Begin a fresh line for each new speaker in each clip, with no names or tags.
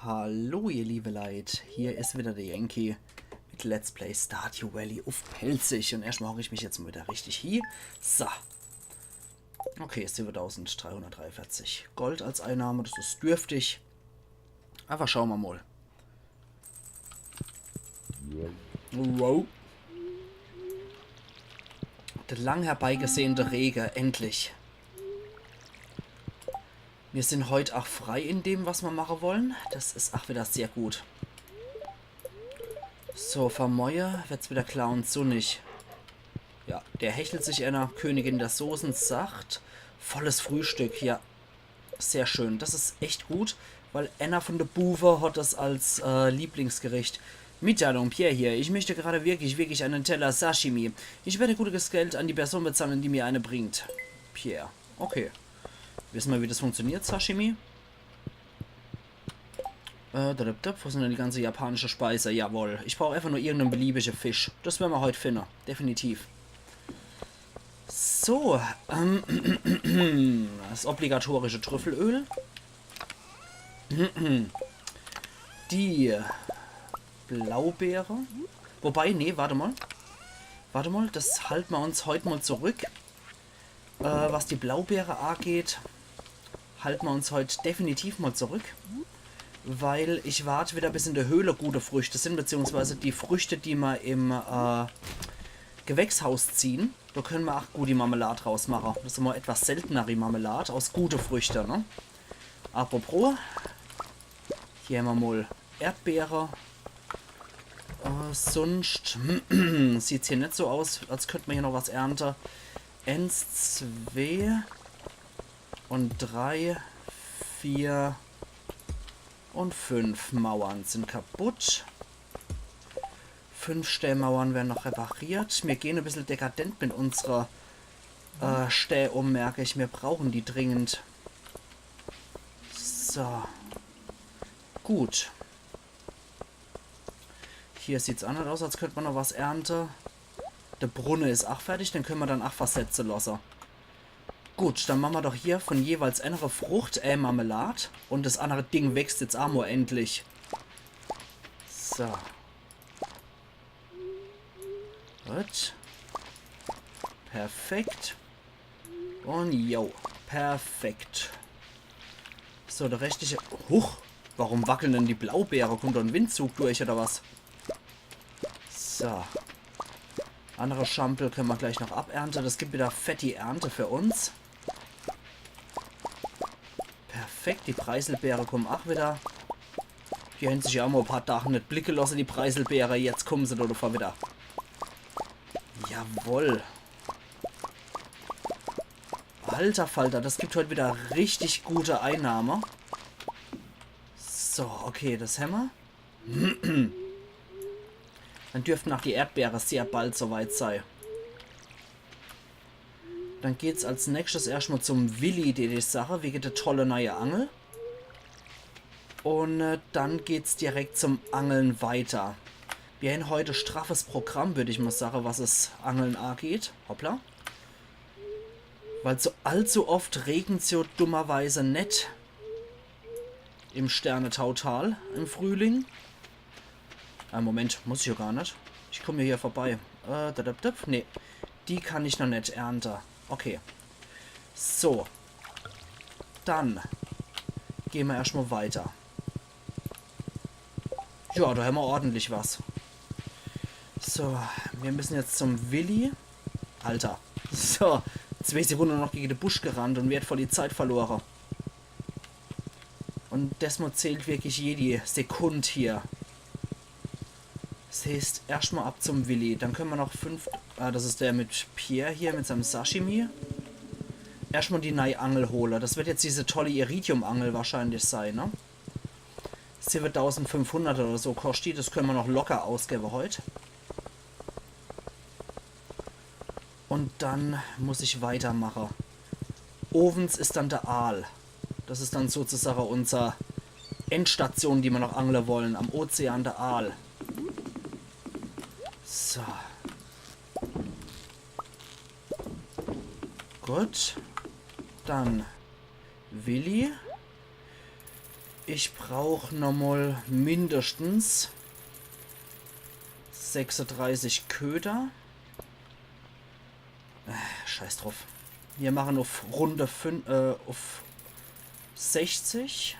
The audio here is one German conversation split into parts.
Hallo ihr liebe Leute, hier ist wieder der Yankee mit Let's Play Stardew Valley auf Pelzig und erstmal hocke ich mich jetzt mal wieder richtig hier. So. Okay, 7343 Gold als Einnahme, das ist dürftig. Aber schauen wir mal. Wow. Der lang herbeigesehnte Regen, endlich. Wir sind heute auch frei in dem, was wir machen wollen. Das ist auch wieder sehr gut. So, Vermäuer wird's wieder klar und sonnig. Ja, der hechelt sich einer Königin der Soßen, sagt. Volles Frühstück, ja. Sehr schön. Das ist echt gut, weil Anna von der Buwe hat das als Lieblingsgericht. Mitteilung, Pierre hier. Ich möchte gerade wirklich einen Teller Sashimi. Ich werde gutes Geld an die Person bezahlen, die mir eine bringt. Pierre. Okay. Wissen wir, wie das funktioniert, Sashimi? Wo sind denn die ganze japanische Speise? Jawohl. Ich brauche einfach nur irgendeinen beliebigen Fisch. Das werden wir heute finden. Definitiv. So. Das obligatorische Trüffelöl. Die Blaubeere. Wobei, nee, warte mal. Warte mal, das halten wir uns heute mal zurück. Was die Blaubeere angeht, halten wir uns heute definitiv mal zurück. Weil ich warte wieder, bis in der Höhle gute Früchte sind, beziehungsweise die Früchte, die wir im Gewächshaus ziehen. Da können wir auch gut die Marmelade draus machen. Das ist immer etwas seltenere Marmelade aus gute Früchte, ne? Apropos, hier haben wir mal Erdbeere. Sonst sieht es hier nicht so aus, als könnte man hier noch was ernten. 1, 2 und 3, 4 und 5 Mauern sind kaputt. 5 Stellmauern werden noch repariert. Wir gehen ein bisschen dekadent mit unserer Stäh um, merke ich. Wir brauchen die dringend. So. Gut. Hier sieht es anders aus, als könnte man noch was ernten. Der Brunnen ist auch fertig, den können wir dann auch versetzen lassen. Gut, dann machen wir doch hier von jeweils einer Frucht, Marmelade. Und das andere Ding wächst jetzt auch mal endlich. So. Gut. Perfekt. Und jo, perfekt. So, der rechtliche... Huch, warum wackeln denn die Blaubeere? Kommt da ein Windzug durch oder was? So. Andere Schampel können wir gleich noch abernten. Das gibt wieder fette Ernte für uns. Perfekt, die Preiselbeere kommen auch wieder. Die haben sich ja auch mal ein paar Tage nicht Blicke lassen, die Preiselbeere. Jetzt kommen sie doch wieder. Jawohl. Alter Falter, das gibt heute wieder richtig gute Einnahme. So, okay, das haben wir. Dann dürften auch die Erdbeere sehr bald soweit sein. Dann geht es als nächstes erstmal zum Willi, die Sache, wegen der tolle neue Angel. Und dann geht es direkt zum Angeln weiter. Wir haben heute straffes Programm, würde ich mal sagen, was es Angeln angeht. Hoppla. Weil so allzu oft regnet es so dummerweise nicht im Sternetautal im Frühling. Moment, muss ich ja gar nicht. Ich komme hier vorbei. Nee, die kann ich noch nicht ernten. Okay. So. Dann gehen wir erstmal weiter. Ja, da haben wir ordentlich was. So, wir müssen jetzt zum Willi. Alter. So, 2 Sekunden noch gegen den Busch gerannt und wird voll die Zeit verloren. Und das mal zählt wirklich jede Sekunde hier. Das heißt, erstmal ab zum Willi. Dann können wir noch 5... das ist der mit Pierre hier, mit seinem Sashimi. Erstmal die neue Angel holen. Das wird jetzt diese tolle Iridium-Angel wahrscheinlich sein, ne? 7500 oder so kostet. Das können wir noch locker ausgeben heute. Und dann muss ich weitermachen. Ovens ist dann der Aal. Das ist dann sozusagen unsere Endstation, die wir noch angeln wollen. Am Ozean der Aal. So. Gut. Dann Willi. Ich brauche nochmal mindestens 36 Köder. Scheiß drauf. Wir machen auf Runde 5, auf 60.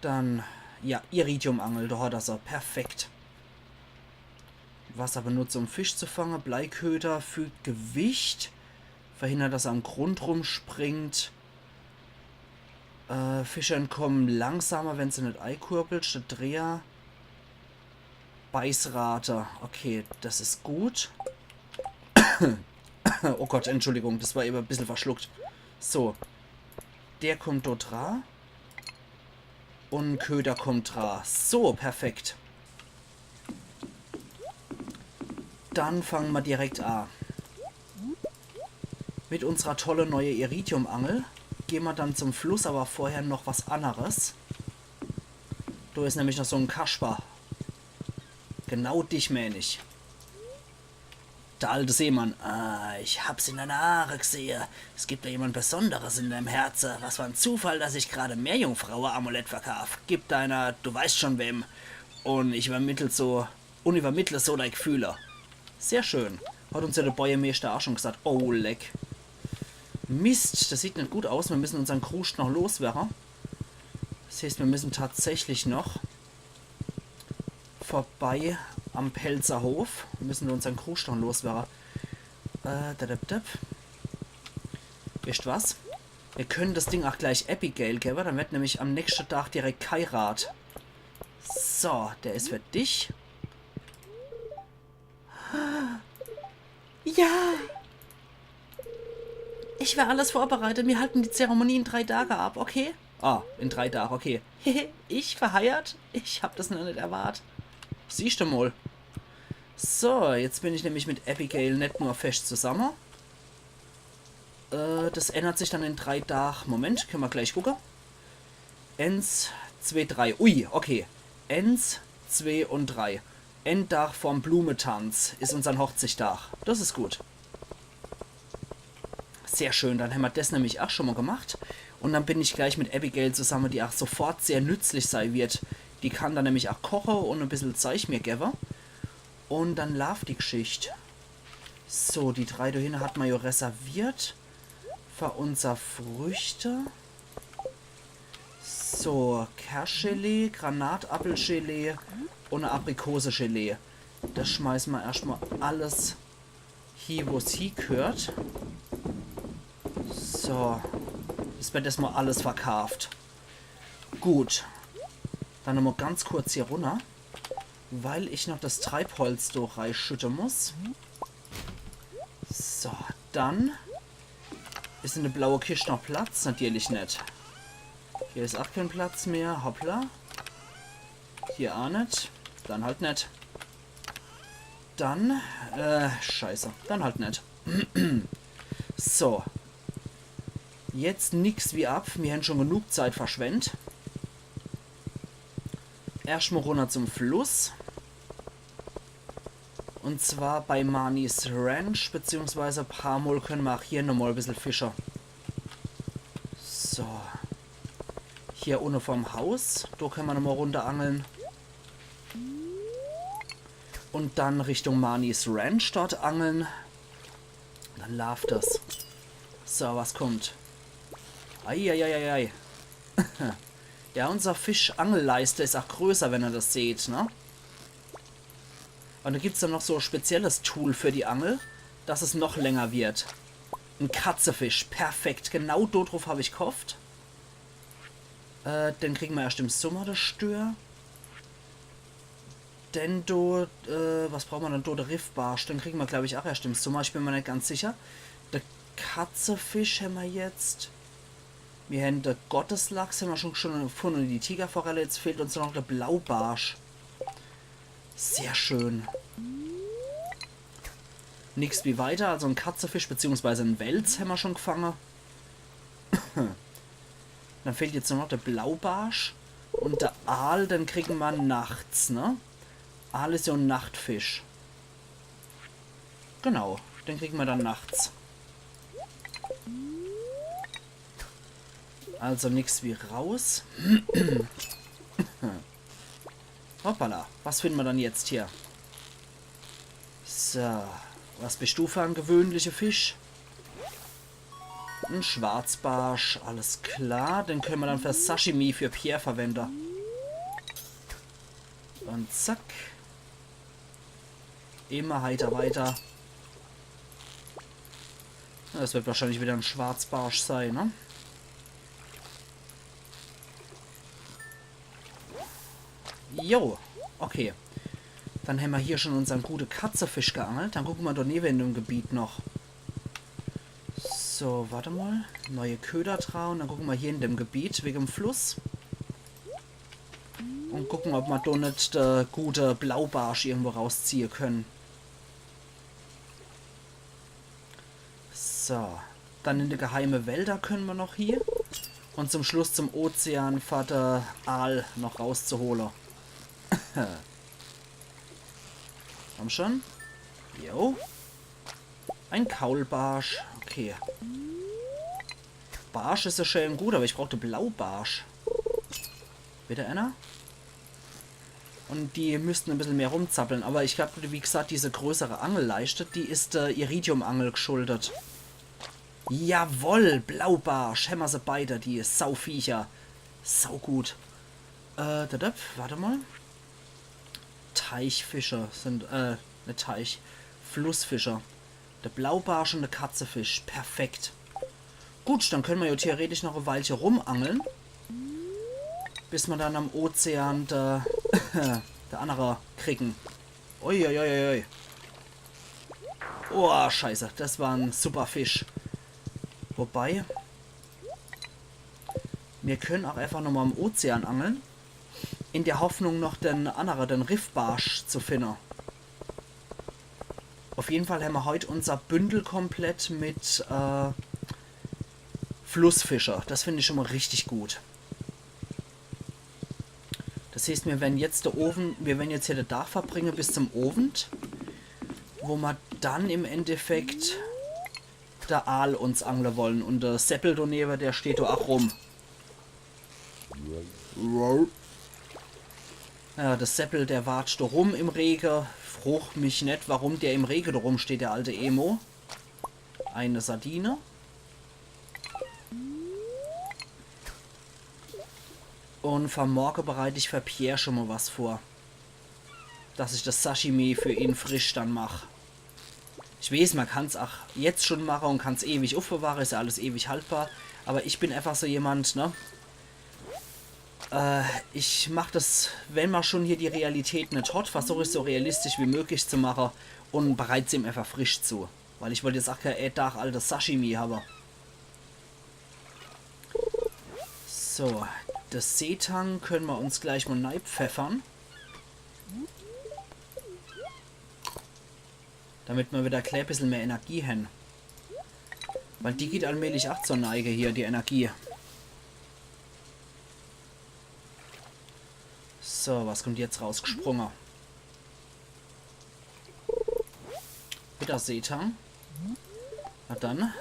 Dann, ja, Iridiumangel, da hat er. Perfekt. Wasser benutzt, um Fisch zu fangen. Bleiköder fügt Gewicht. Verhindert, dass er am Grund rumspringt. Fische entkommen langsamer, wenn sie nicht einkurbelt. Statt Dreher. Beißrate. Okay, das ist gut. Oh Gott, Entschuldigung, das war eben ein bisschen verschluckt. So. Der kommt dort dran. Und ein Köder kommt dran. So, perfekt. Dann fangen wir direkt an. Mit unserer tollen neuen Iridiumangel gehen wir dann zum Fluss, aber vorher noch was anderes. Da ist nämlich noch so ein Kasper. Genau dich meine ich. Der alte Seemann. Ah, ich hab's in deiner Haare gesehen. Es gibt da jemand Besonderes in deinem Herzen. Was für ein Zufall, dass ich gerade Meerjungfraue-Amulett verkauf. Gib deiner, du weißt schon wem. Und ich übermittle so deine Gefühle. Sehr schön. Hat uns ja der Bäuermeister auch schon gesagt. Oh, leck. Mist, das sieht nicht gut aus. Wir müssen unseren Kruscht noch loswerden. Das heißt, wir müssen tatsächlich noch vorbei am Pelzerhof. Wir müssen unseren Kruscht noch loswerden. Wisst was? Wir können das Ding auch gleich Abigail geben. Dann wird nämlich am nächsten Tag direkt Kairat. So, der ist für dich. Ja! Ich wäre alles vorbereitet. Wir halten die Zeremonie in 3 Tagen ab, okay? Ah, in 3 Tagen, okay. Ich verheiert? Ich hab das noch nicht erwartet. Siehst du mal. So, jetzt bin ich nämlich mit Abigail nicht nur fest zusammen. Das ändert sich dann in 3 Tagen. Moment, können wir gleich gucken. 1, 2, 3. Ui, okay. 1, 2 und 3. Endtag vom Blumentanz ist unser Hochzeitstag. Das ist gut. Sehr schön, dann haben wir das nämlich auch schon mal gemacht. Und dann bin ich gleich mit Abigail zusammen, die auch sofort sehr nützlich sein wird. Die kann dann nämlich auch kochen und ein bisschen Zeug mir geben. Und dann läuft die Geschichte. So, die 3 da hinten hat man ja reserviert. Für unser Früchte. So, Kirschgelee, Granatapfelgelee und eine Aprikosengelee. Das schmeißen wir erstmal alles hier, wo es hingehört. So, das wird erstmal alles verkauft. Gut. Dann nochmal ganz kurz hier runter, weil ich noch das Treibholz da reinschütten muss. So, dann ist in der blauen Kiste noch Platz? Natürlich nicht. Hier ist auch kein Platz mehr. Hoppla. Hier auch nicht. Dann halt nicht. Dann, scheiße. Dann halt nicht. So. Jetzt nix wie ab. Wir haben schon genug Zeit verschwendet. Erstmal runter zum Fluss. Und zwar bei Marnie's Ranch, beziehungsweise ein paar Mal können wir auch hier nochmal ein bisschen fischen. So. Hier ohne vom Haus. Da können wir nochmal runter angeln. Und dann Richtung Marnie's Ranch dort angeln. Dann läuft das. So, was kommt? Eieieiei. Ja, unser Fischangelleiste ist auch größer, wenn ihr das seht, ne? Und da gibt es dann noch so ein spezielles Tool für die Angel, dass es noch länger wird. Ein Katzefisch. Perfekt. Genau darauf habe ich gehofft. Den kriegen wir erst im Sommer, das Stör. Denn was brauchen wir denn? Der Riffbarsch. Den kriegen wir, glaube ich, auch erst im Sommer. Ich bin mir nicht ganz sicher. Der Katzefisch haben wir jetzt. Wir haben den Gotteslachs, haben wir schon gefunden. Und die Tigerforelle. Jetzt fehlt uns noch der Blaubarsch. Sehr schön. Nichts wie weiter. Also ein Katzefisch bzw. ein Wels haben wir schon gefangen. Dann fehlt jetzt nur noch der Blaubarsch. Und der Aal, den kriegen wir nachts, ne? Aal ist ja ein Nachtfisch. Genau, den kriegen wir dann nachts. Also nichts wie raus. Hoppala. Was finden wir dann jetzt hier? So. Was bist du für ein gewöhnlicher Fisch? Ein Schwarzbarsch. Alles klar. Den können wir dann für Sashimi für Pierre verwenden. Und zack. Immer heiter weiter. Das wird wahrscheinlich wieder ein Schwarzbarsch sein, ne? Jo, okay. Dann haben wir hier schon unseren guten Katzefisch geangelt. Dann gucken wir doch neben dem Gebiet noch. So, warte mal. Neue Köder trauen. Dann gucken wir hier in dem Gebiet, wegen dem Fluss. Und gucken, ob wir da nicht der gute Blaubarsch irgendwo rausziehen können. So. Dann in die geheime Wälder können wir noch hier. Und zum Schluss zum Ozean Vater Aal noch rauszuholen. Komm schon. Jo. Ein Kaulbarsch. Okay. Barsch ist ja schön gut, aber ich brauchte Blaubarsch. Bitte einer? Und die müssten ein bisschen mehr rumzappeln. Aber ich glaube, wie gesagt, diese größere Angelleiste, die ist Iridium-Angel geschuldet. Jawohl, Blaubarsch. Hämmer sie beide, die Sauviecher. Sau gut. Warte mal. Teichfischer sind, nicht Teich. Flussfischer. Der Blaubarsch und der Katzefisch. Perfekt. Gut, dann können wir ja theoretisch noch ein Weilchen rumangeln. Bis wir dann am Ozean der andere kriegen. Uiuiuiui. Oh, scheiße. Das war ein super Fisch. Wobei, wir können auch einfach nochmal am Ozean angeln. In der Hoffnung noch den Riffbarsch zu finden. Auf jeden Fall haben wir heute unser Bündel komplett mit Flussfischer. Das finde ich schon mal richtig gut. Das heißt, wir werden jetzt hier den Tag verbringen bis zum Abend, wo wir dann im Endeffekt der Aal uns angeln wollen. Und der Seppel daneben, der steht da auch rum. Ja, der Seppel, der watscht da rum im Regen. Frucht mich nicht, warum der im Regen da rumsteht, der alte Emo. Eine Sardine. Und vom Morgen bereite ich für Pierre schon mal was vor. Dass ich das Sashimi für ihn frisch dann mache. Ich weiß, man kann es auch jetzt schon machen und kann es ewig aufbewahren, ist ja alles ewig haltbar. Aber ich bin einfach so jemand, ne? Ich mache das, wenn man schon hier die Realität nicht hat, versuche ich so realistisch wie möglich zu machen und bereite es ihm einfach frisch zu. Weil ich wollte jetzt auch kein Tag altes Sashimi haben. So, das Seetang können wir uns gleich mal rein pfeffern. Damit wir wieder ein bisschen mehr Energie haben. Weil die geht allmählich auch zur Neige hier, die Energie. So, was kommt jetzt rausgesprungen? Wieder Seetang. Na dann.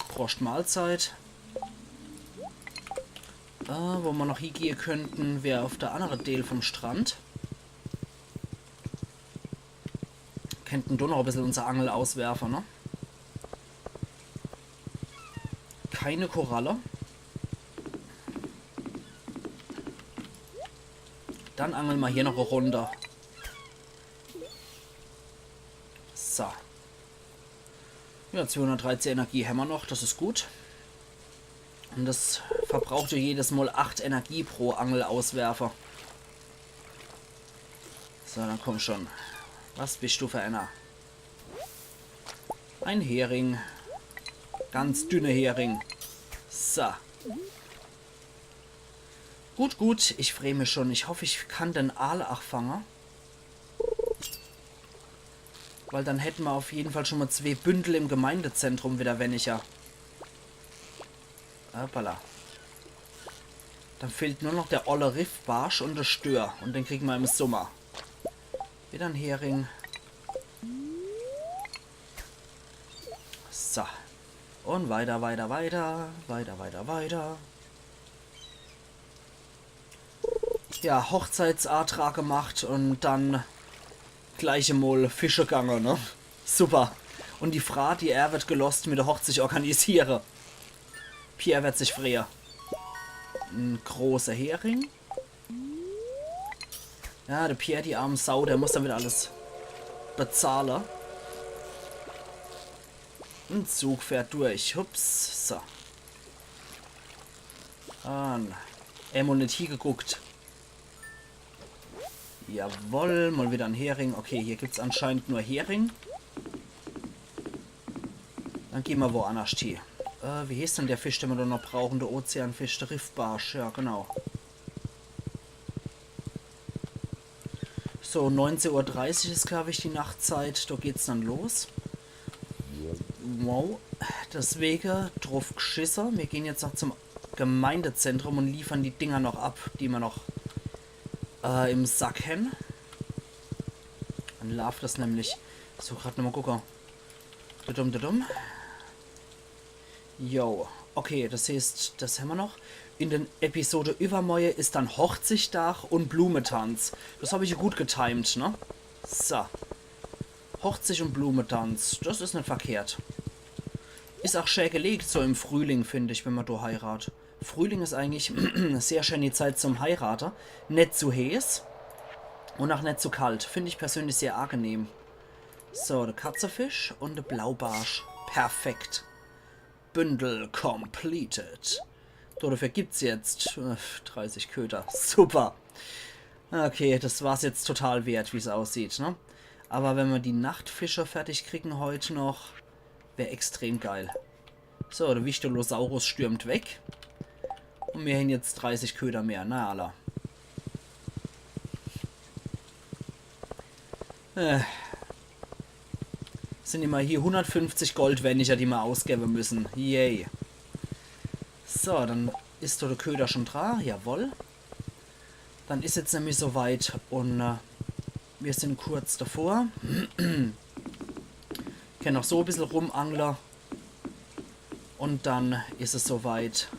Prost Mahlzeit. Wo wir noch hingehen könnten, wäre auf der anderen Teil vom Strand. Könnten da noch ein bisschen unsere Angel auswerfen, ne? Keine Koralle. Dann angeln wir hier noch eine Runde. So. Ja, 213 Energie haben wir noch, das ist gut. Und das verbraucht ja jedes Mal 8 Energie pro Angelauswerfer. So, dann komm schon. Was bist du für einer? Ein Hering. Ganz dünne Hering. So. Gut, gut. Ich freue mich schon. Ich hoffe, ich kann den Aal auch fangen. Weil dann hätten wir auf jeden Fall schon mal 2 Bündel im Gemeindezentrum wieder weniger. Hoppala. Dann fehlt nur noch der olle Riffbarsch und der Stör. Und den kriegen wir im Sommer. Wieder ein Hering. So. Und weiter, weiter, weiter. Weiter, weiter, weiter. ja, Hochzeitsantrag gemacht und dann gleich mal Fische gegangen, ne? Super. Und die Frau, die er wird gelost mit der Hochzeit organisieren. Pierre wird sich freuen. Ein großer Hering. Ja, der Pierre, die arme Sau, der muss damit alles bezahlen. Ein Zug fährt durch. Hups. So. Einmal nicht hingeguckt. Jawohl, mal wieder ein Hering. Okay, hier gibt es anscheinend nur Hering. Dann gehen wir woanders hin. Wie hieß denn der Fisch, den wir da noch brauchen? Der Ozeanfisch, der Riffbarsch. Ja, genau. So, 19:30 Uhr ist, glaube ich, die Nachtzeit. Da geht's dann los. Wow. Deswegen drauf geschissen. Wir gehen jetzt noch zum Gemeindezentrum und liefern die Dinger noch ab, die wir noch im Sack haben. Dann läuft das nämlich. So, gerade nochmal gucken. Dudum. Jo. Okay, das heißt, das haben wir noch. In den Episode übermorgen ist dann Hochzeitstag und Blumentanz. Das habe ich gut getimed, ne? So. Hochzeit und Blumentanz. Das ist nicht verkehrt. Ist auch schön gelegt, so im Frühling, finde ich, wenn man da heiratet. Frühling ist eigentlich eine sehr schöne Zeit zum Heiraten. Nicht zu heiß und auch nicht zu kalt. Finde ich persönlich sehr angenehm. So, der Katzefisch und der Blaubarsch. Perfekt. Bündel completed. So, dafür gibt es jetzt 30 Köder. Super. Okay, das war es jetzt total wert, wie es aussieht, ne? Aber wenn wir die Nachtfische fertig kriegen heute noch, wäre extrem geil. So, der Wichtolosaurus stürmt weg. Und wir haben jetzt 30 Köder mehr. Na, Allah. Sind immer hier 150 Goldwendiger, die wir ausgeben müssen. Yay. So, dann ist der Köder schon dran. Jawohl. Dann ist jetzt nämlich soweit und wir sind kurz davor. Können noch so ein bisschen rumangeln. Und dann ist es soweit.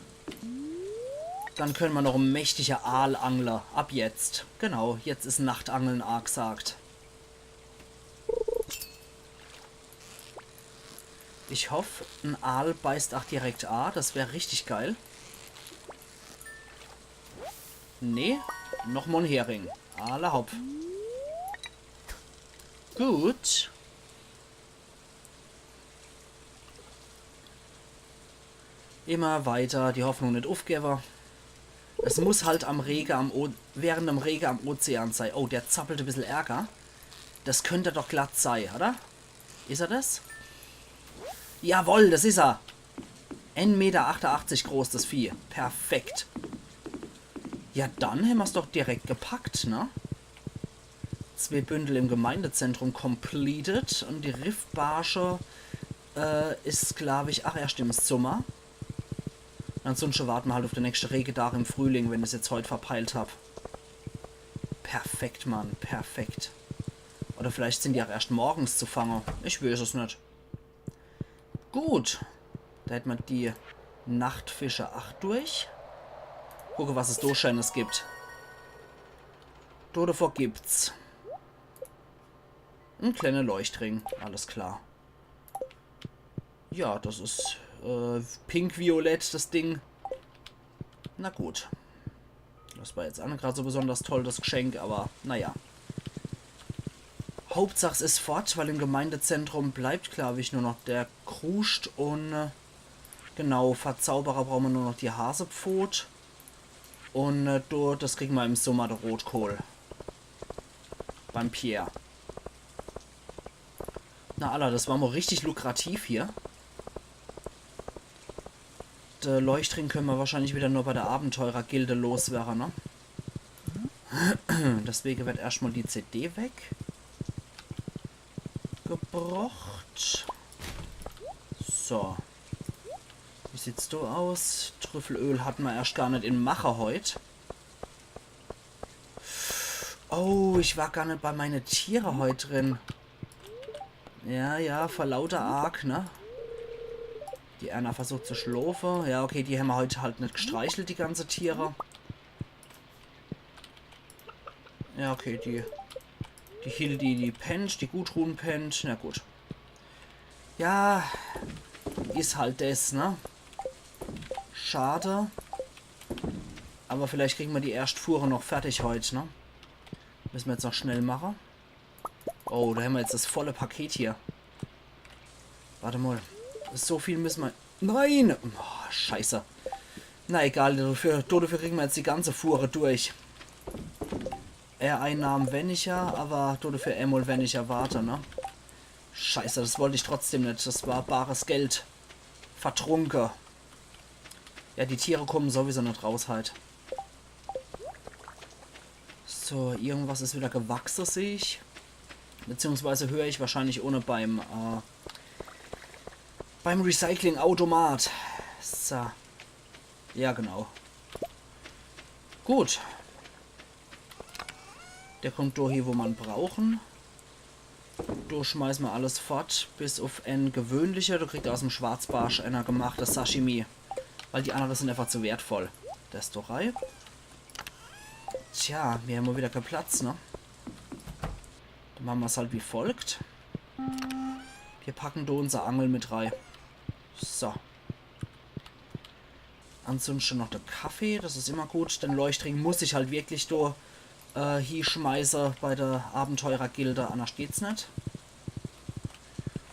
Dann können wir noch ein mächtiger Aalangler. Ab jetzt. Genau, jetzt ist Nachtangeln angesagt. Ich hoffe, ein Aal beißt auch direkt A. Das wäre richtig geil. Nee, nochmal ein Hering. Alle hopp. Gut. Immer weiter, die Hoffnung nicht aufgeben. Es muss halt während dem Regen am Ozean sein. Oh, der zappelt ein bisschen Ärger. Das könnte doch glatt sein, oder? Ist er das? Jawohl, das ist er. 1,88 Meter groß, das Vieh. Perfekt. Ja, dann haben wir es doch direkt gepackt, ne? 2 Bündel im Gemeindezentrum completed. Und die Riffbarsche ist, glaube ich, ach, erst im Sommer. Ansonsten warten wir halt auf den nächsten Regendag im Frühling, wenn ich es jetzt heute verpeilt habe. Perfekt, Mann. Perfekt. Oder vielleicht sind die auch erst morgens zu fangen. Ich weiß es nicht. Gut. Da hätten wir die Nachtfische 8 durch. Gucke, was es da Schönes gibt. Davor gibt's ein kleiner Leuchtring. Alles klar. Ja, das ist pink-violett, das Ding. Na gut. Das war jetzt auch nicht gerade so besonders toll, das Geschenk, aber naja. Hauptsache es ist fort, weil im Gemeindezentrum bleibt, glaube ich, nur noch der Kruscht und genau, Verzauberer brauchen wir nur noch die Hasepfot. Und dort, das kriegen wir im Sommer, der Rotkohl. Beim Pierre. Na Allah, das war mal richtig lukrativ hier. Der Leuchtring können wir wahrscheinlich wieder nur bei der Abenteurer-Gilde loswerden, ne? Deswegen wird erstmal die CD weg. Gebrocht. So. Wie sieht's da aus? Trüffelöl hatten wir erst gar nicht in Mache heute. Oh, ich war gar nicht bei meinen Tiere heute drin. Ja, vor lauter Arg, ne? Die Erna versucht zu schlafen. Ja, okay, die haben wir heute halt nicht gestreichelt, die ganzen Tiere. Ja, okay, die Hildi, die pennt, die Gudrun pennt. Na gut. Ja, ist halt das, ne? Schade. Aber vielleicht kriegen wir die Erstfuhre noch fertig heute, ne? Müssen wir jetzt noch schnell machen. Oh, da haben wir jetzt das volle Paket hier. Warte mal. So viel müssen wir... Nein! Oh, scheiße. Na egal, dafür kriegen wir jetzt die ganze Fuhre durch. Einnahmen weniger, aber dafür einmal weniger warte, ne? Scheiße, das wollte ich trotzdem nicht. Das war bares Geld. Vertrunken. Ja, die Tiere kommen sowieso nicht raus halt. So, irgendwas ist wieder gewachsen, sehe ich. Beziehungsweise höre ich wahrscheinlich ohne beim Recycling-Automat. So. Ja, genau. Gut. Der kommt durch hier, wo man brauchen. Da schmeißen wir alles fort, bis auf ein gewöhnlicher. Du kriegst aus dem Schwarzbarsch einer gemachte Sashimi. Weil die anderen sind einfach zu wertvoll. Das ist doch Reihe. Tja, wir haben mal wieder keinen Platz, ne? Dann machen wir es halt wie folgt. Wir packen da unser Angel mit rein. So. Ansonsten noch der Kaffee, das ist immer gut. Den Leuchtring muss ich halt wirklich da hier schmeißen bei der Abenteurergilde, anders geht's nicht.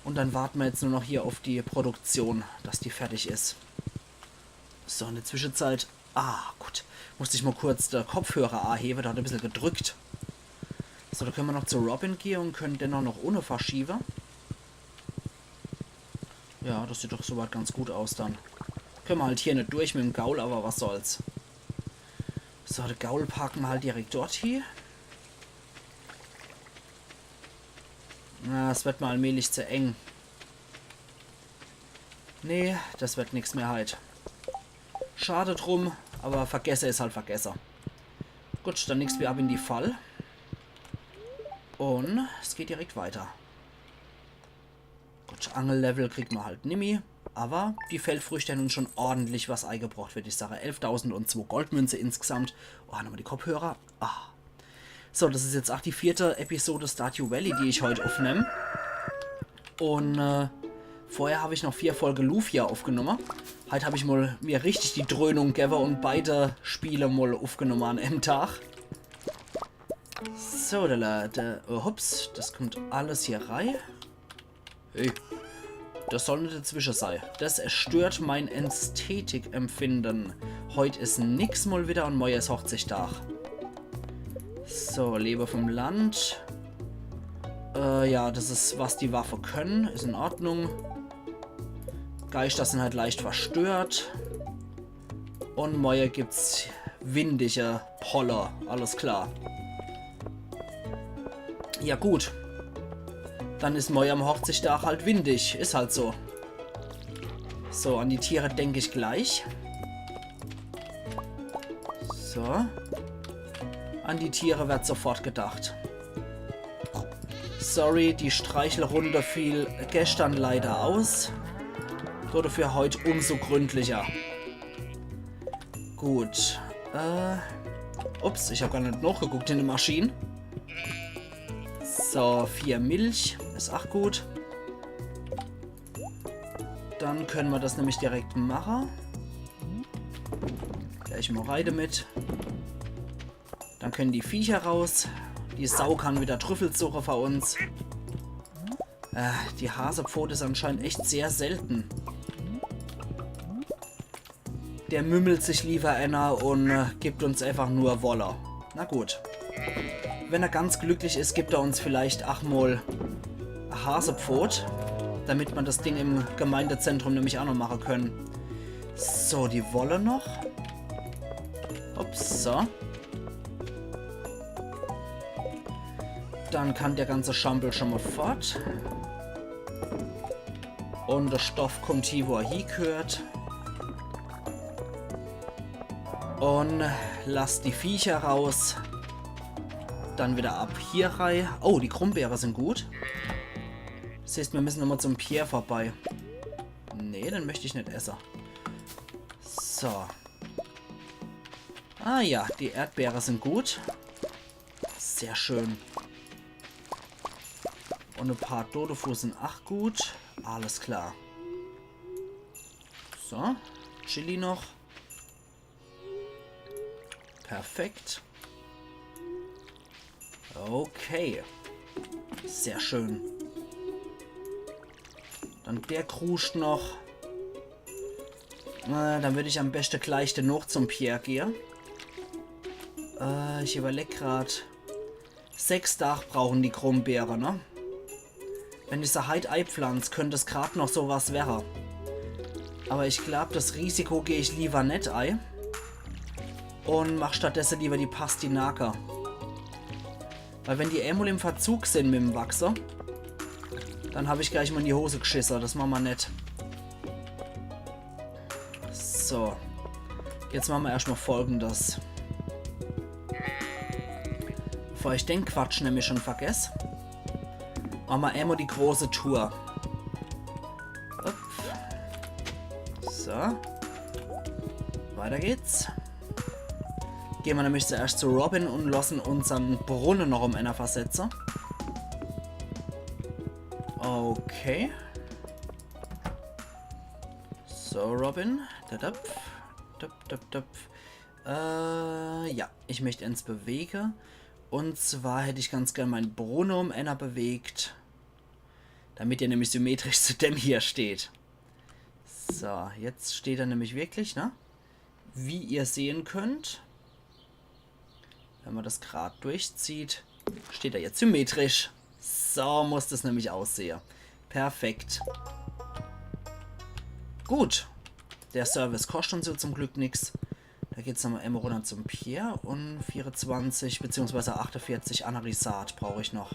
Und dann warten wir jetzt nur noch hier auf die Produktion, dass die fertig ist. So, in der Zwischenzeit... Ah, gut. Musste ich mal kurz der Kopfhörer anheben, da hat er ein bisschen gedrückt. So, da können wir noch zu Robin gehen und können den auch noch ohne verschieben. Ja, das sieht doch soweit ganz gut aus dann. Können wir halt hier nicht durch mit dem Gaul, aber was soll's. So, den Gaul parken wir halt direkt dort hier. Na, es wird mal allmählich zu eng. Nee, das wird nichts mehr halt. Schade drum, aber vergesse ist halt vergesse. Gut, dann nichts mehr ab in die Fall. Und es geht direkt weiter. Gut, Angellevel kriegt man halt nimmi. Aber die Feldfrüchte haben uns schon ordentlich was eingebracht, würde ich sagen. 11.002 Goldmünze insgesamt. Oh, nochmal die Kopfhörer. Ah. So, das ist jetzt auch die 4. Episode Stardew Valley, die ich heute aufnehme. Und vorher habe ich noch 4 Folgen Lufia aufgenommen. Heute habe ich mal mir richtig die Dröhnung gegeben und beide Spiele mal aufgenommen an einem Tag. So, hups, das kommt alles hier rein. Hey, das soll nicht dazwischen sein. Das stört mein Ästhetikempfinden. Heute ist nix mal wieder und morgen ist Hochzeitstag. So, Leber vom Land. Ja, das ist, was die Waffe können. Ist in Ordnung. Geister sind halt leicht verstört. Und morgen gibt's windige Poller. Alles klar. Ja, gut. Dann ist morgen am Hochzeitstag halt windig. Ist halt so. So, an die Tiere denke ich gleich. So. An die Tiere wird sofort gedacht. Sorry, die Streichelrunde fiel gestern leider aus. Wurde für heute umso gründlicher. Gut. Ups, ich habe gar nicht nachgeguckt in den Maschinen. So, 4 Milch. Ist auch gut. Dann können wir das nämlich direkt machen. Gleich mal Reide mit. Dann können die Viecher raus. Die Sau kann wieder Trüffel suchen für uns. Die Hasepfote ist anscheinend echt sehr selten. Der mümmelt sich lieber einer und gibt uns einfach nur Wolle. Na gut. Wenn er ganz glücklich ist, gibt er uns vielleicht mal Hasepfot, damit man das Ding im Gemeindezentrum nämlich auch noch machen können. So, die Wolle noch. Ups, so. Dann kann der ganze Schampel schon mal fort. Und der Stoff kommt hier, wo er hingehört. Und lasst die Viecher raus. Dann wieder ab hier rein. Oh, die Krummbeere sind gut. Das heißt, wir müssen nochmal zum Pierre vorbei. Nee, den möchte ich nicht essen. So. Ah ja, die Erdbeere sind gut. Sehr schön. Und ein paar Dodofu sind auch gut. Alles klar. So. Chili noch. Perfekt. Okay. Sehr schön. Dann der kruscht noch. Dann würde ich am besten gleich dennoch zum Pierre gehen. Ich überlege gerade. 6 Tage brauchen die Krummbeere, ne? Wenn ich so heute einpflanze, könnte es gerade noch sowas werden. Aber ich glaube, das Risiko gehe ich lieber nicht ein. Und mache stattdessen lieber die Pastinaka. Weil wenn die Ämul im Verzug sind mit dem Wachser, dann habe ich gleich mal in die Hose geschissen. Das machen wir nicht. So. Jetzt machen wir erstmal Folgendes. Bevor ich den Quatsch nämlich schon vergesse, machen wir einmal die große Tour. Upp. So. Weiter geht's. Gehen wir nämlich zuerst zu Robin und lassen unseren Brunnen noch um einer versetzen. Okay. So, Robin. Ja, ich möchte ins Bewegen. Und zwar hätte ich ganz gerne meinen Brunnen um einer bewegt. Damit er nämlich symmetrisch zu dem hier steht. So, jetzt steht er nämlich wirklich, ne? Wie ihr sehen könnt, wenn man das gerade durchzieht, steht er jetzt symmetrisch. So muss das nämlich aussehen. Perfekt. Gut. Der Service kostet uns ja zum Glück nichts. Da geht es nochmal einmal runter zum Pierre und 24 bzw. 48 Anarisat brauche ich noch.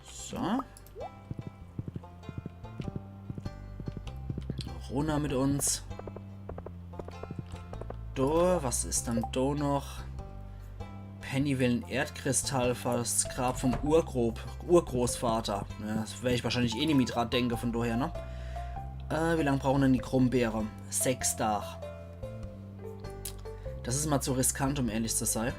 So. Runter mit uns. Do, was ist dann do noch? Penny will ein Erdkristall für das Grab vom Urgroßvater. Ja, das werde ich wahrscheinlich eh nicht mit dran denken von daher, ne? Wie lange brauchen denn die Krummbeere? 6 Tage. Das ist mal zu riskant, um ehrlich zu sein.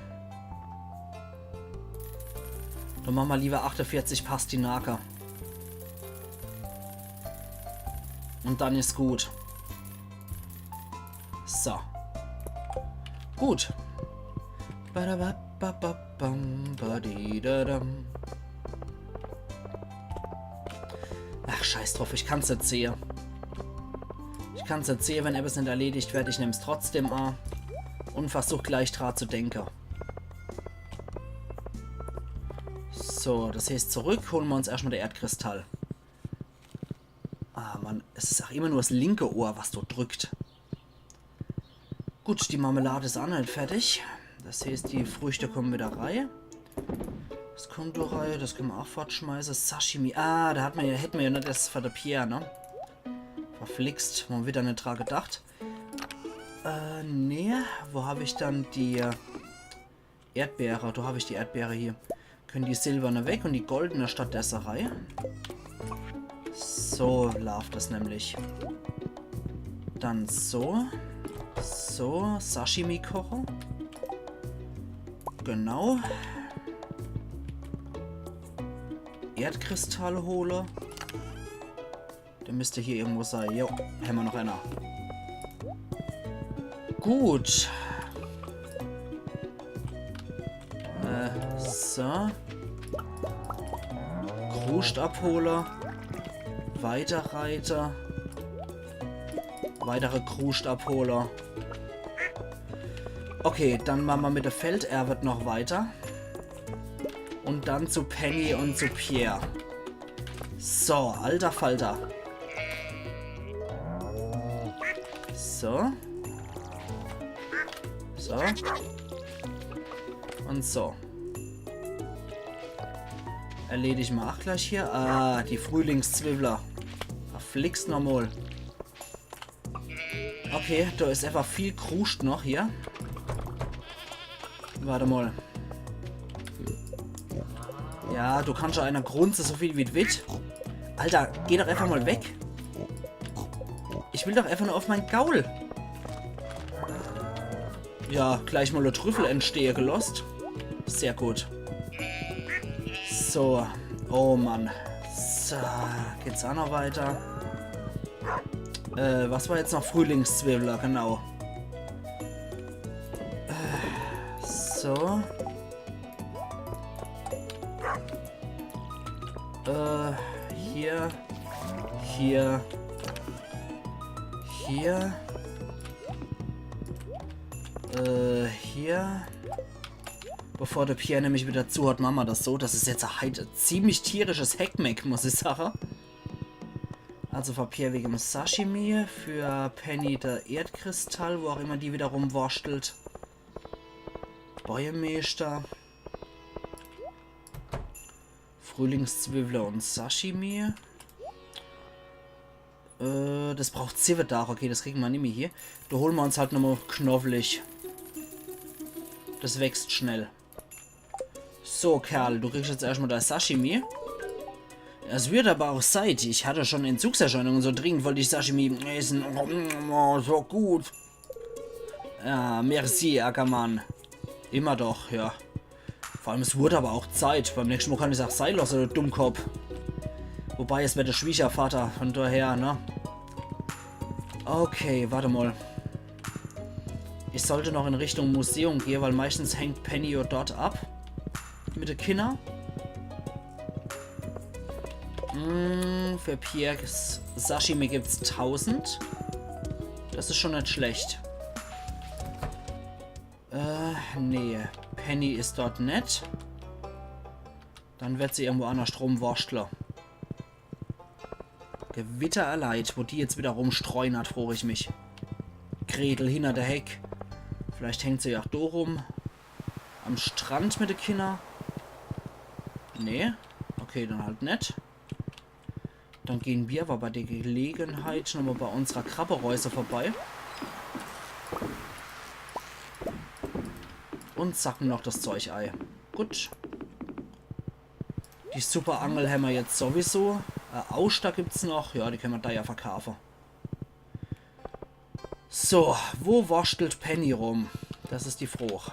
Dann machen wir lieber 48 Pastinaka. Und dann ist gut. So. Gut. Ach, scheiß drauf, ich kann's nicht sehen. Ich kann's nicht sehen, wenn etwas nicht erledigt wird. Ich nehme es trotzdem an und versuche gleich dran zu denken. So, das heißt, zurück holen wir uns erstmal der Erdkristall. Ah, Mann, es ist auch immer nur das linke Ohr, was dort drückt. Gut, die Marmelade ist auch nicht fertig. Das heißt, die Früchte kommen wieder rein. Das kommt durch rein, das können wir auch fortschmeißen. Sashimi. Ah, da hätten wir ja nicht das für der Pierre, ne? Verflixt, haben wir wieder nicht dran gedacht. Nee, wo habe ich dann die Erdbeere? Da habe ich die Erdbeere hier. Können die silberne weg und die goldene stattdessen rein. So läuft das nämlich. Dann so. So, Sashimi kochen. Genau. Erdkristall hole. Der müsste hier irgendwo sein. Jo, haben wir noch einer. Gut. So. Krustabholer. Weiterreiter. Weitere Krustabholer. Okay, dann machen wir mit der Felderwert noch weiter. Und dann zu Penny und zu Pierre. So, alter Falter. So. So. Und so. Erledigen wir auch gleich hier. Ah, die Frühlingszwiebler. Verflixt nochmal. Okay, da ist einfach viel Kruscht noch hier. Warte mal. Ja, du kannst schon einer Grunze so viel wie du willst. Alter, geh doch einfach mal weg. Ich will doch einfach nur auf mein Gaul. Ja, gleich mal der Trüffel entstehe gelost. Sehr gut. So. Oh Mann. So. Geht's auch noch weiter? Was war jetzt noch? Frühlingszwiebler, genau. So. Hier. Hier. Hier. Hier. Bevor der Pierre nämlich wieder zuhört, machen wir das so. Das ist jetzt ein ziemlich tierisches Heckmeck, muss ich sagen. Also für Pierre wegen dem Sashimi, für Penny der Erdkristall, wo auch immer die wieder rumwurschtelt. Bäuermeister. Frühlingszwiebler und Sashimi. Das braucht 7 Tage. Okay, das kriegen wir nicht mehr hier. Da holen wir uns halt nochmal knoffelig. Das wächst schnell. So, Kerl, du kriegst jetzt erstmal das Sashimi. Es wird aber auch Zeit. Ich hatte schon Entzugserscheinungen. So dringend wollte ich Sashimi essen. Oh, so gut. Ja, merci, Ackermann. Immer doch, ja. Vor allem, es wurde aber auch Zeit. Beim nächsten Mal kann ich auch sein lassen, du Dummkopf. Wobei, es wird der Schwiegervater. Von daher, ne? Okay, warte mal. Ich sollte noch in Richtung Museum gehen, weil meistens hängt Penny ja dort ab. Mit den Kindern. Für Pierres Sashimi gibt es 1000. Das ist schon nicht schlecht. Nee. Penny ist dort nicht. Dann wird sie irgendwo anders rumwursteln. Gewitter erleid, wo die jetzt wieder rumstreuen hat, frage ich mich. Gretel hinter der Heck. Vielleicht hängt sie ja auch da rum. Am Strand mit den Kindern. Nee. Okay, dann halt nicht. Dann gehen wir aber bei der Gelegenheit nochmal bei unserer Krabbereuse vorbei. Und sacken noch das Zeug ein. Gut. Die Super Angel haben wir jetzt sowieso. Auster gibt es noch. Ja, die können wir da ja verkaufen. So, wo wurschtelt Penny rum? Das ist die Frucht.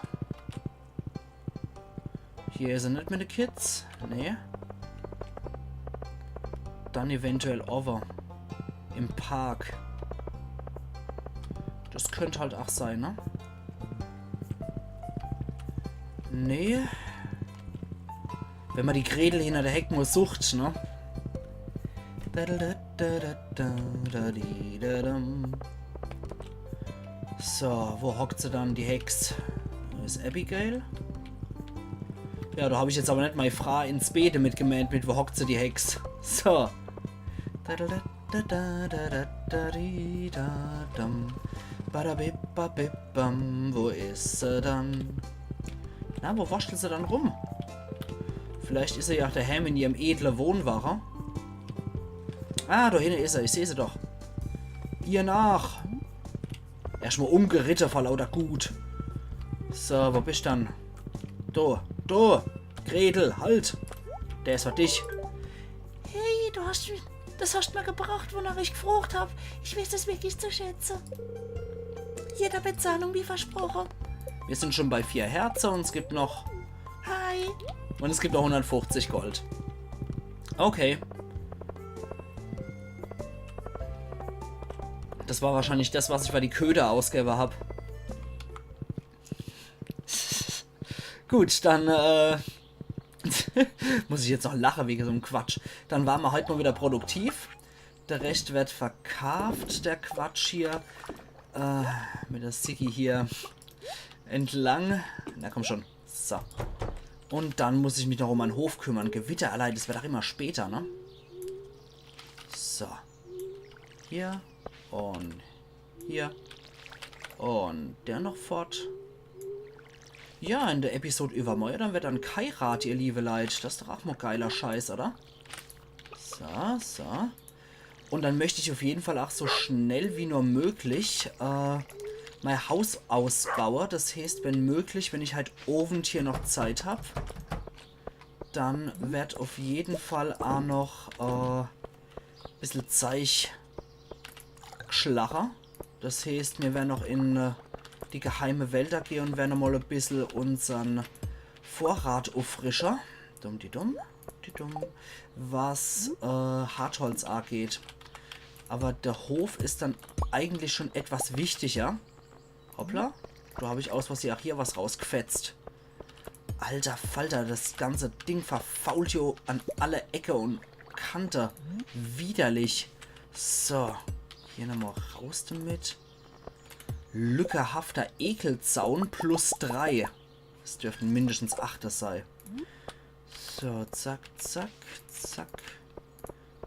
Hier ist er nicht mit den Kids. Nee. Dann eventuell over. Im Park. Das könnte halt auch sein, ne? Nee. Wenn man die Gretel hinter der Heck nur sucht, ne? So, wo hockt sie dann, die Hex? Ist Abigail? Ja, da habe ich jetzt aber nicht meine Frau ins Beete mitgemeint, mit wo hockt sie, die Hex? So. Wo ist sie dann? Na, wo wurschtelt sie dann rum? Vielleicht ist sie ja daheim in ihrem edlen Wohnwagen. Ah, da hinten ist er. Ich sehe sie doch. Ihr nach. Erstmal umgeritten vor lauter Gut. So, wo bist du dann? Da. Da. Gretel, halt. Der ist für dich.
Hey, das hast du mir gebracht, wonach ich gefragt habe. Ich weiß es wirklich zu schätzen. Jeder Bezahlung wie versprochen.
Wir sind schon bei 4 Herzen und es gibt noch...
Hi.
Und es gibt noch 150 Gold. Okay. Das war wahrscheinlich das, was ich bei die Köder ausgebe habe. Gut, dann muss ich jetzt noch lachen wegen so einem Quatsch. Dann waren wir heute mal wieder produktiv. Der Rest wird verkauft, der Quatsch hier. Mit der Siki hier entlang. Na komm schon. So. Und dann muss ich mich noch um meinen Hof kümmern. Gewitter allein, das wird auch immer später, ne? So. Hier. Und hier. Und der noch fort. Ja, in der Episode übermorgen, dann wird dann Kairat, ihr liebe Leid. Das ist doch auch mal geiler Scheiß, oder? So, so. Und dann möchte ich auf jeden Fall auch so schnell wie nur möglich mein Haus ausbauen. Das heißt, wenn möglich, wenn ich halt Ofen hier noch Zeit habe, dann wird auf jeden Fall auch noch ein bisschen Zeug geschlagen. Das heißt, wir werden noch in die geheime Wälder gehen und werden mal ein bisschen unseren Vorratauffrischer. Dumm, die dumm, was Hartholz angeht. Aber der Hof ist dann eigentlich schon etwas wichtiger. Hoppla. Da habe ich aus was hier was rausgefetzt. Alter Falter, das ganze Ding verfault hier an alle Ecke und Kante. Widerlich. So. Hier nochmal raus damit. Lückehafter Ekelzaun +3. Das dürften mindestens 8 sein. So, zack, zack, zack.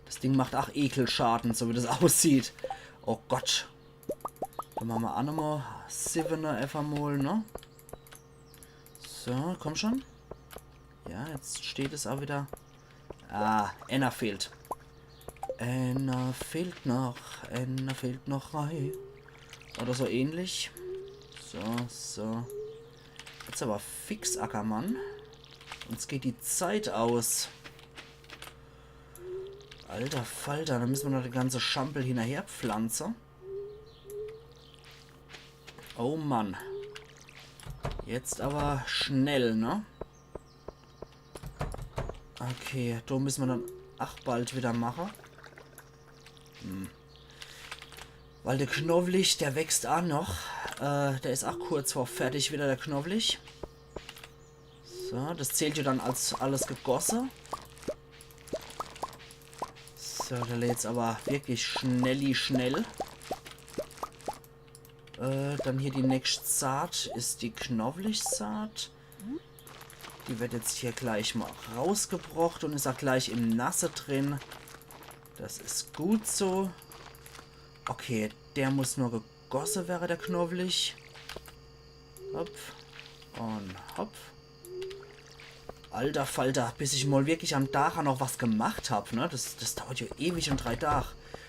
Das Ding macht auch Ekelschaden, so wie das aussieht. Oh Gott. Dann machen wir auch nochmal 7er einfach mal, ne? So, komm schon. Ja, jetzt steht es auch wieder. Ah, einer fehlt. Einer fehlt noch rein. Oder so ähnlich. So, so. Jetzt aber fix, Ackermann. Uns geht die Zeit aus. Alter Falter, dann müssen wir noch die ganze Schampel hinterher pflanzen. Oh Mann. Jetzt aber schnell, ne? Okay, da müssen wir dann bald wieder machen. Weil der Knoblauch, der wächst auch noch. Der ist auch kurz vor fertig wieder, der Knoblauch. So, das zählt ja dann als alles gegossen. So, der lädt jetzt aber wirklich schnell. Dann hier die nächste Saat ist die Knoblauchsaat. Die wird jetzt hier gleich mal rausgebrochen und ist auch gleich im Nasse drin. Das ist gut so. Okay, der muss nur gegossen werden, der Knoblauch. Hopp. Und hopp. Alter Falter, bis ich mal wirklich am Dach noch was gemacht habe, ne? Das dauert ja ewig und 3 Tage.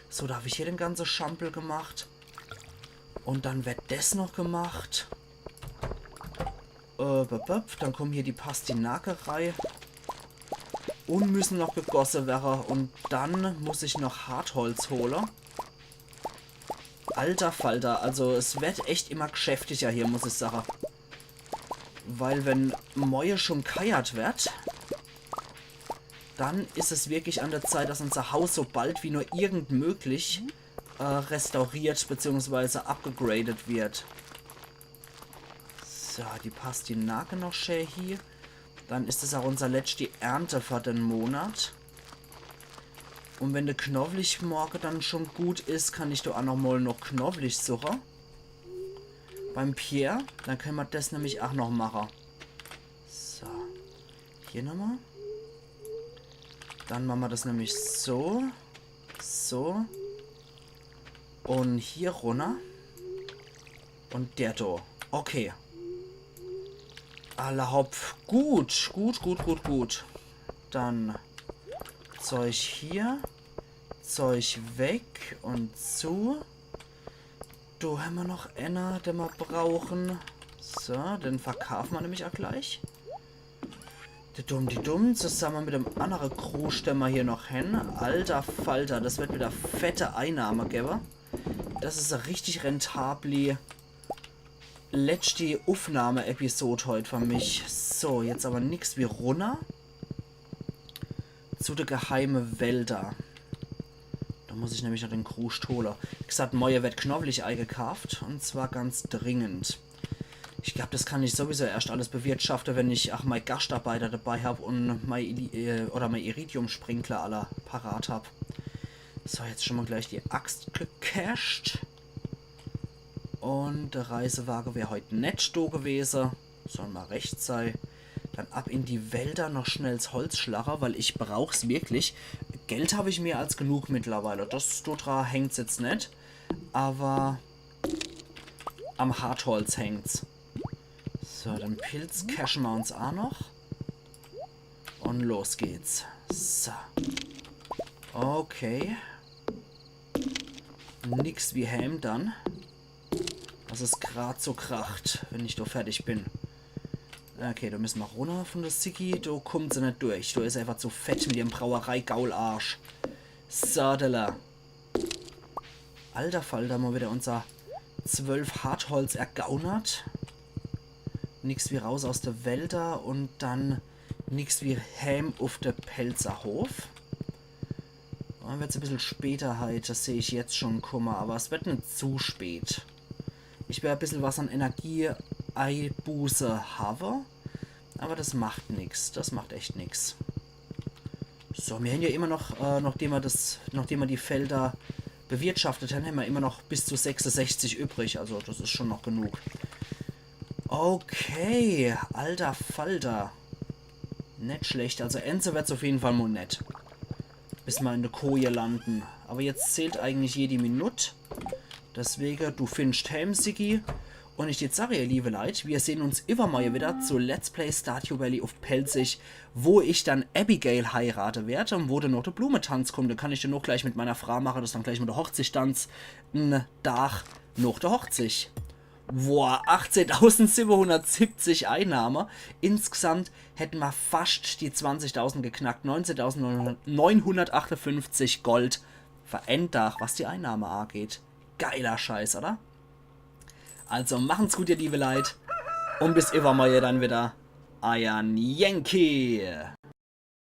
So, da habe ich hier den ganzen Schampel gemacht. Und dann wird das noch gemacht. Dann kommen hier die Pastinakerei. Und müssen noch gegossen werden. Und dann muss ich noch Hartholz holen. Alter Falter, also es wird echt immer geschäftiger hier, muss ich sagen. Weil wenn Mäue schon keiert wird, dann ist es wirklich an der Zeit, dass unser Haus so bald wie nur irgend möglich restauriert bzw. abgegradet wird. So, die Pastinake noch schön hier. Dann ist es auch unser letzte Ernte für den Monat. Und wenn der Knoblauch morgen dann schon gut ist, kann ich da auch noch Knoblauch suchen. Beim Pierre, dann können wir das nämlich auch noch machen. So, hier nochmal. Dann machen wir das nämlich so. So. Und hier runter. Und der da. Okay. Alle Hopf. Gut. Dann Zeug hier. Zeug weg und zu. Da haben wir noch einer, den wir brauchen. So, den verkaufen wir nämlich auch gleich. Die dumm, zusammen mit dem anderen Krusch, den wir hier noch hin. Alter Falter, das wird wieder fette Einnahme geben. Das ist eine richtig rentable letzte Aufnahme-Episode heute für mich. So, jetzt aber nichts wie runter. Zu der geheimen Wälder. Da muss ich nämlich noch den Krusch holen. Wie gesagt, Mäue wird Knoblauch eingekauft. Und zwar ganz dringend. Ich glaube, das kann ich sowieso erst alles bewirtschaften, wenn ich auch meine Gastarbeiter dabei habe und mein Iridium-Sprinkler aller parat habe. So, jetzt schon mal gleich die Axt gecached. Und der Reisewagen wäre heute nicht da gewesen. Soll mal recht sein. Dann ab in die Wälder noch schnell das Holzschlager, weil ich brauche es wirklich. Geld habe ich mehr als genug mittlerweile. Das dort hängt es jetzt nicht. Aber am Hartholz hängt's. So, den Pilz cashen wir uns auch noch. Und los geht's. So. Okay. Nix wie Helm dann. Was es gerade so kracht, wenn ich da fertig bin. Okay, da müssen wir runter von der Sicki. Da kommt sie nicht durch. Da ist einfach zu fett mit ihrem Brauerei-Gaularsch. Sadela. Alter Fall, da haben wir wieder unser 12 Hartholz ergaunert. Nix wie raus aus der Wälder und dann nix wie Häm auf der Pelzerhof. Dann wird es ein bisschen später halt, das sehe ich jetzt schon, Kummer, aber es wird nicht zu spät. Ich werde ein bisschen was an Energie-Einbuße haben, aber das macht nichts, das macht echt nichts. So, wir haben ja immer noch, nachdem wir die Felder bewirtschaftet haben, haben wir immer noch bis zu 66 übrig, also das ist schon noch genug. Okay, alter Falter. Nicht schlecht, also Enze wird es auf jeden Fall mal nett. Bis wir in der Koje landen. Aber jetzt zählt eigentlich jede Minute. Deswegen, du findest Helmsigi. Und ich jetzt sage, ihr liebe Leute, wir sehen uns immer mal wieder zu Let's Play Stardew Valley auf Pelzig, wo ich dann Abigail heirate werde und wo dann noch der Blumentanz kommt. Da kann ich dann noch gleich mit meiner Frau machen, das dann gleich mit der Hochzeitstanz ein Dach noch der Hochzeit. Boah, 18.770 Einnahmen. Insgesamt hätten wir fast die 20.000 geknackt. 19.958 Gold. Verändert, was die Einnahme angeht. Geiler Scheiß, oder? Also machen's gut, ihr liebe Leute. Und bis immer mal dann wieder. Euer Yankee.